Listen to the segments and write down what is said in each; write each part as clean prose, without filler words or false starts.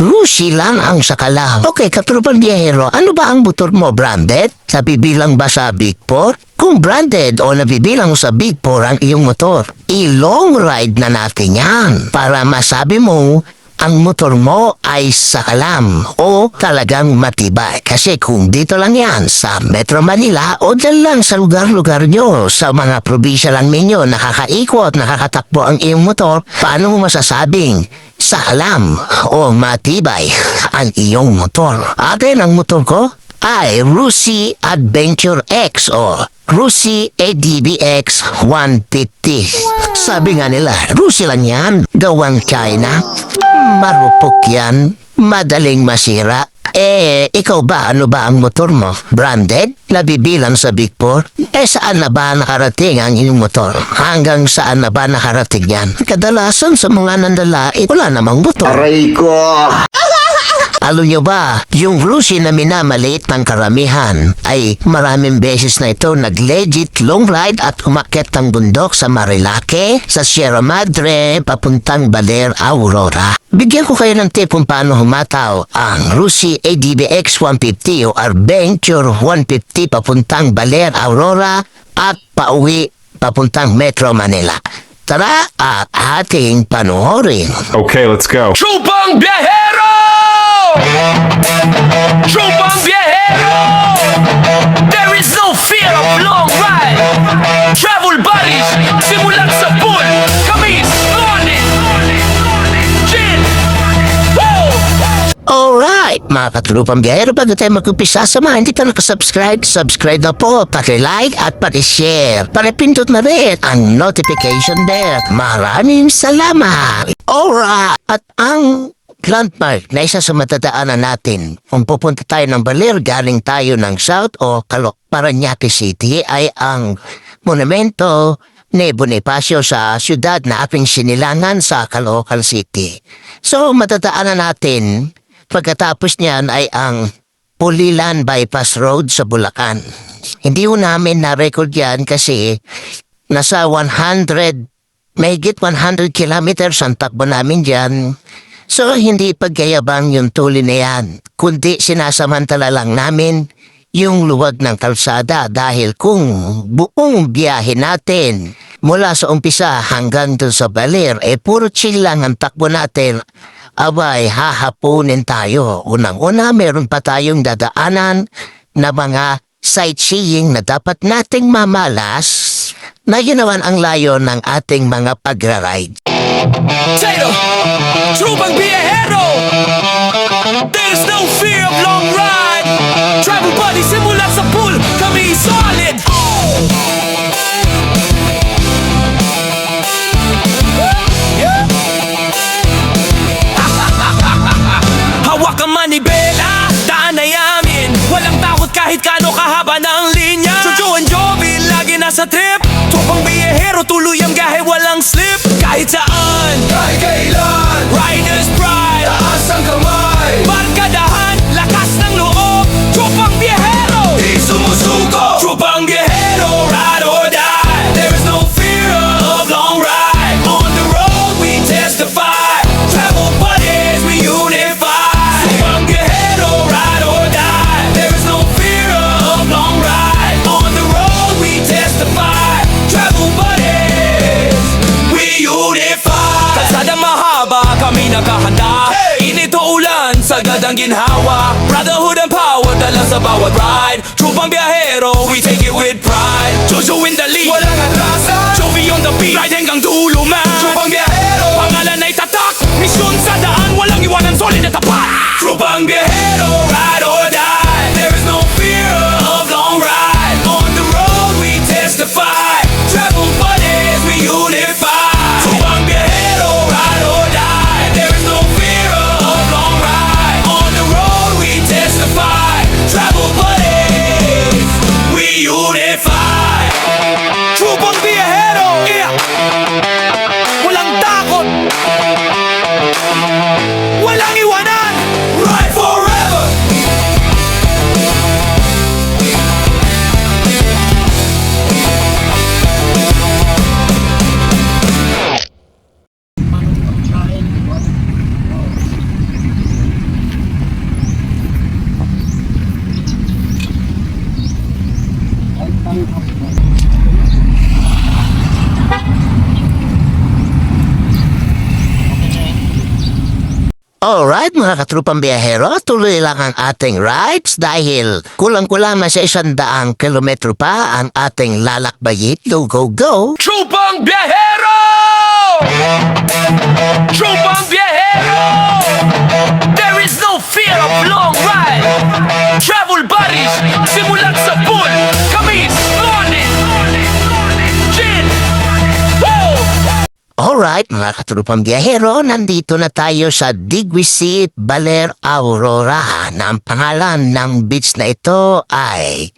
Rusi lang ang sakalam. Okay, katropan biyahero, ano ba ang motor mo, branded? Nabibilang ba sa Big Four? Kung branded o nabibilang sa Big Four ang iyong motor, i-long ride na natin yan para masabi mo ang motor mo ay sakalam o talagang matibay. Kasi kung dito lang yan sa Metro Manila o dyan lang sa lugar-lugar nyo, sa mga probinsya lang ninyo, nakakaikot, nakakatakbo ang iyong motor, paano mo masasabing sakalam o matibay ang iyong motor? Atin ang motor ko ay Rusi Adventure X o Rusi ADVX 150. Sabi nga nila, Rusi lang yan, gawang China. Marupok yan, madaling masira. Ikaw ba, ano ba ang motor mo? Branded? Nabibilang sa Big Four? Saan na ba nakarating ang iyong motor? Hanggang saan na ba nakarating yan? Kadalasan sa mga nandalait, wala namang motor. Aray ko! Alam nyo ba, yung Rusi na minamaliit ng karamihan ay maraming beses na ito nag-legit long ride at umakyat ng bundok sa Marilake, sa Sierra Madre, papuntang Baler, Aurora. Bigyan ko kayo ng tip kung paano humataw ang Rusi ADVX 150 o Adventure 150 papuntang Baler, Aurora at pauwi papuntang Metro Manila. Tara at ating panoorin. Okay, let's go. Tropang Viajero! Tropang Viajero! There is no fear of long ride. Travel buddies, simulan sa pool. Kami, morning. Chill. Woo! Alright, mga katrupang biyahero, bago tayo mag-upisa sa mga hindi ka nakasubscribe, subscribe na po, paki-like at paki-share. Paki-pindot na rin ang notification bell. Maraming salamat! Alright, at ang landmark na isa sa matadaanan natin kung pupunta tayo ng Baler, galing tayo ng South o Paranaque City ay ang monumento ni Bonifacio sa syudad na ating sinilangan sa Caloocan City. So matadaanan natin pagkatapos niyan ay ang Pulilan Bypass Road sa Bulacan. Hindi ho namin na-record yan kasi nasa 100 kilometers ang takbo namin dyan. So, hindi paggayabang yung tuloy na yan, kundi sinasamantala lang namin yung luwag ng kalsada dahil kung buong biyahe natin mula sa umpisa hanggang dun sa Baler, puro chill lang ang takbo natin, abay, hahapunin tayo. Unang-una, meron pa tayong dadaanan na mga sightseeing na dapat nating mamalas na yun naman ang layo ng ating mga pagra-ride. Tato, Tropang Viajero! There's no fear of long ride. Travel buddies, simulan sa pool. Kami solid. Yeah. Hawak ang manibela, daan na yamin. Walang takot kahit kano kahaba ng linya. Jojo and Joby, lagi nasa trip. Tropang Viajero, tuloy ang gahe, walang slip. Kahit saan, kahit kailan, Riders Pride, taas ang kamay. Barkadahan, lakas ng loob. Tropang Viajero, di sumusuko. Tropang Viajero, ride or die. There is no fear of long ride. On the road we testify. Travel buddies we unify. Tropang Viajero, ride or die. There is no fear of long ride. On the road we testify. Travel buddies we unify. Kalsada mahaba, kami nakahanda. Init o ulan, sagad ang ginhawa. Brotherhood and power, dala sa bawat ride. Tropang Viajero, we take it with pride. Jojo in the lead, walang atrasan. Jovi on the beat, ride hanggang dulo man. Tropang Viajero, pangalan ay tatak. Misyon sa daan, walang iwanan, solid at tapat. Tropang Viajero, ride or die. There is no fear of long ride. On the road we testify. Travel buddies we unify. Tropang Viajero, ride or die. There is no fear of long ride. On the road we testify. Travel buddies we unify. Tropang Viajero, yeah. Walang takot mga katrupang biyahero, tuloy lang ang ating rides dahil kulang-kulang na sa 100 kilometro pa ang ating lalakbayin. Go, go, go! Tropang Biyahero! Tropang Biyahero! There is no fear of long ride. Travel buddies, simulat sa pool. Kamis, morning, gin, woo! Alright, mga katrupang biyahero, nandito na tayo sa Diguisit, Baler, Aurora na ang pangalan ng beach na ito ay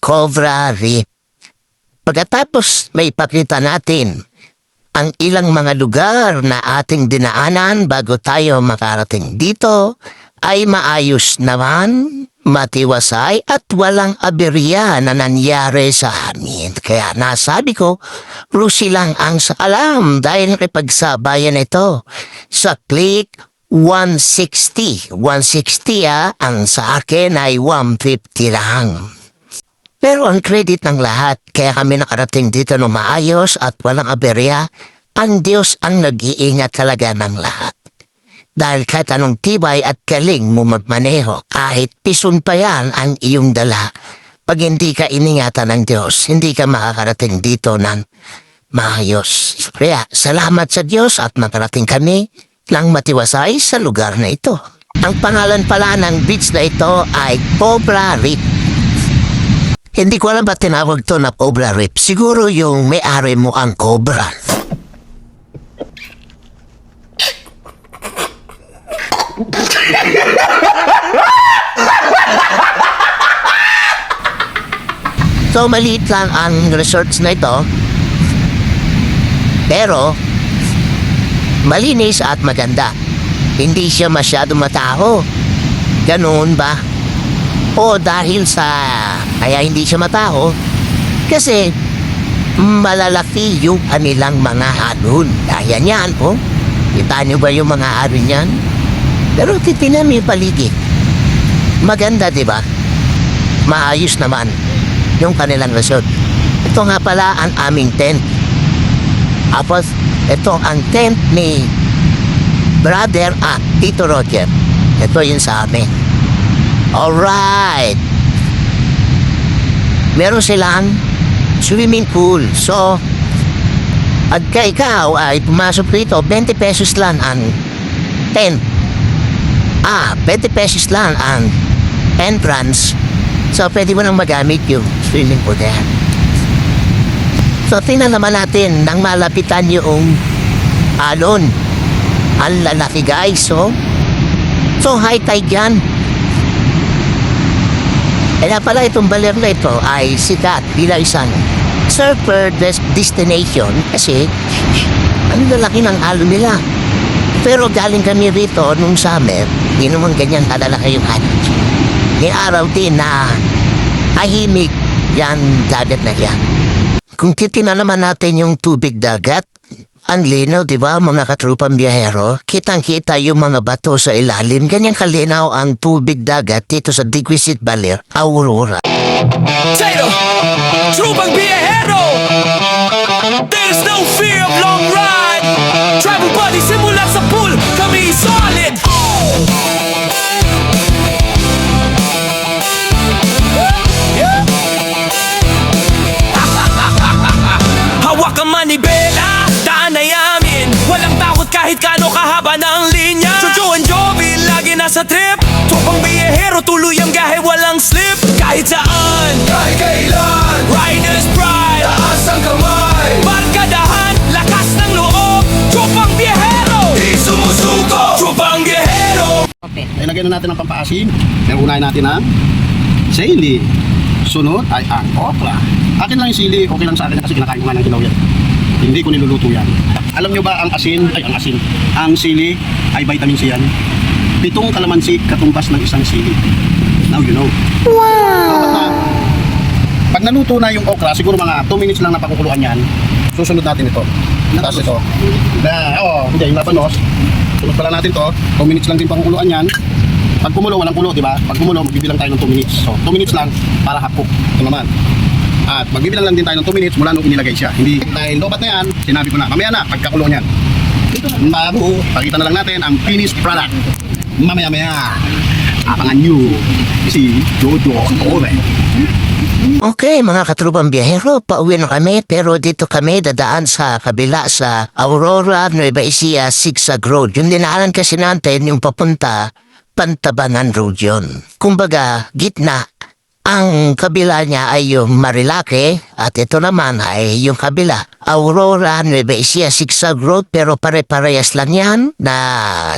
Cobra Reef. Pagkatapos may pakita natin ang ilang mga lugar na ating dinaanan bago tayo makarating dito ay maayos naman, matiwasay at walang aberya na nangyari sa amin. Kaya nasabi ko, Lucy lang ang alam dahil nakipagsabayan ito sa Click 160. 160 ang sa akin ay 150 lang. Pero ang credit ng lahat, kaya kami nakarating dito ng maayos at walang aberya, ang Diyos ang nag-iingat talaga ng lahat. Dahil kahit anong tibay at galing mo magmaneho, kahit pison pa yan ang iyong dala, pag hindi ka iningatan ng Diyos, hindi ka makakarating dito ng maayos. Kaya salamat sa Diyos at makarating kami ng matiwasay sa lugar na ito. Ang pangalan pala ng beach na ito ay Cobra Reef. Hindi ko alam ba tinawag to na Cobra Reef. Siguro yung may-ari mo ang cobra. So maliit lang ang resorts na ito. Pero malinis at maganda. Hindi siya masyado matao. Ganun ba? O dahil sa kaya hindi siya matao kasi malalaki yung kanilang mga alon. Kaya niyan po. Kita niyo ba yung mga alon niyan? Pero titinan mo yung paligid. Maganda, di ba? Maayos naman yung kanilang resort. Ito nga pala ang aming tent. Tapos, ito ang tent ni Brother at Tito Roger. Ito yun sa amin. Alright. Meron silang swimming pool. So, pagka ikaw ay pumasok rito, 20 pesos lang ang tent. 20 pesos lang ang entrance. So, pwede mo nang magamit yung swimming pool na yan. So, tingnan naman natin nang malapitan yung alon. Ang lalaki guys, so. So, high tide yan. Kaya pala itong Baler na ito ay sikat bilang isang surfer destination kasi ang lalaki ng alon nila. Pero galing kami rito nung summer, hindi naman ganyan kalalaki yung alon. May araw din na tahimik yan dagat na yan. Kung titignan naman natin yung tubig dagat, ang linaw, di ba, mga katrupang biyahero? Kitang-kita yung mga bato sa ilalim. Ganyan kalinaw ang tubig dagat dito sa Diguisit, Baler, Aurora. Tato, Tropang Biyahero! There's no fear of long ride. Travel buddies, simulat sa pool. Kami solid. Hawak ang manibela, daan ay amin. Walang takot kahit kano kahaba ng linya. Jojo and Joby, lagi nasa trip. Tropang biyahero, tuloy ang gahe, walang slip. Kahit saan, kahit kailan, Riders Pride, taas ang kamay. Barkadahan, lakas ng loob. Tropang biyahero, di sumusuko. Tropang biyahero. Ay, lagyan na natin ang pampaasim. Pero unahin natin ang sili. Sunod ay ang okra. Akin lang yung sili, okay lang sa akin kasi kinakain ko nga ng hilaw yan. Hindi ko niluluto yan. Alam nyo ba ang ang sili ay vitamin C yan. 7 kalamansi katumbas ng isang sili. Now you know. Wow! Pag naluto na yung okra, siguro mga 2 minutes lang na pakukuluan yan. Susunod natin ito. Tapos ito. Hindi, yung labanos. Sunod pala natin to. 2 minutes lang din pakukuluan yan. Pag kumulo, walang kulo, di ba? Pag kumulo, magbibilang tayo ng 2 minutes. So, 2 minutes lang para half cook. Ito naman. At magbibilang lang din tayo ng 2 minutes mula nung inilagay siya. Hindi dahil lobat na yan, sinabi ko na. Mamaya na, pagkakulo niyan. Bago, pakita na lang natin ang finished product. mamaya-maya. Abangan nyo si Jojo Ore. Okay, mga katrupang biyahero, pauwi na kami pero dito kami dadaan sa kabila sa Aurora, Nueva Ecija, Zigzag Road. Yung dinaanan kasi natin yung papunta Pantabanan Road yun. Kumbaga, gitna. Ang kabila niya ay yung Marilake at ito naman ay yung kabila. Aurora, Nueva Ecija, Zigzag Road pero pare-parehas lang yan na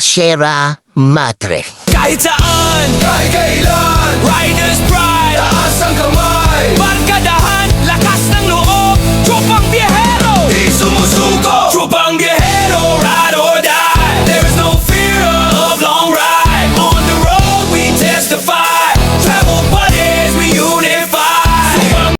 Sierra Madre. Kahit saan, kahit kailan, Riders Pride, taas ang kamay, barkadahan, lakas ng loob, tropang biyahero, di sumusuko, tropang biyahero.